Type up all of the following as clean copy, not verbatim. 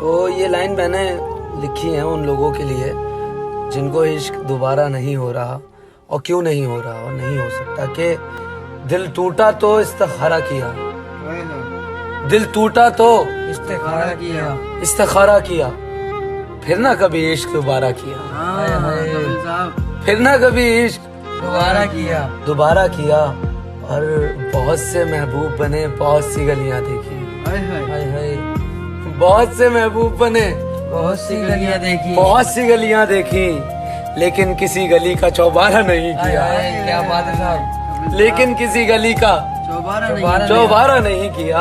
तो ये लाइन मैंने लिखी है उन लोगों के लिए जिनको इश्क दोबारा नहीं हो रहा, और क्यों नहीं हो रहा और नहीं हो सकता, कि दिल टूटा तो इस्तिखारा किया, दिल टूटा तो इस्तिखारा किया, फिर ना कभी इश्क दोबारा किया, फिर ना कभी इश्क दोबारा किया। और बहुत से महबूब बने, बहुत सी गलियां देखी, बहुत से महबूब बने, बहुत सी गलियां देखी, बहुत सी गलियां देखी, लेकिन किसी गली का चौबारा नहीं किया। क्या बात है साहब, लेकिन किसी गली का चौबारा नहीं किया।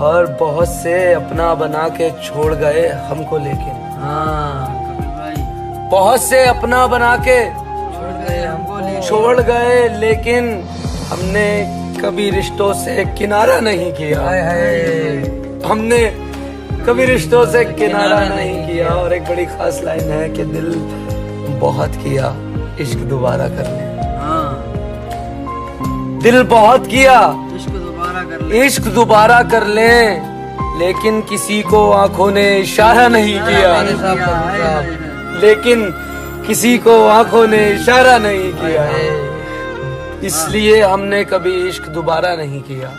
और बहुत से अपना बना के छोड़ गए हमको, लेकिन बहुत से अपना बना के छोड़ गए, लेकिन हमने कभी रिश्तों से किनारा नहीं किया, हमने कभी रिश्तों से किनारा नहीं किया। और एक बड़ी खास लाइन है कि दिल बहुत किया इश्क दोबारा कर ले, दिल बहुत किया इश्क दोबारा कर ले, लेकिन किसी को आंखों ने इशारा नहीं किया, लेकिन किसी को आंखों ने इशारा नहीं किया, इसलिए हमने कभी इश्क दोबारा नहीं किया।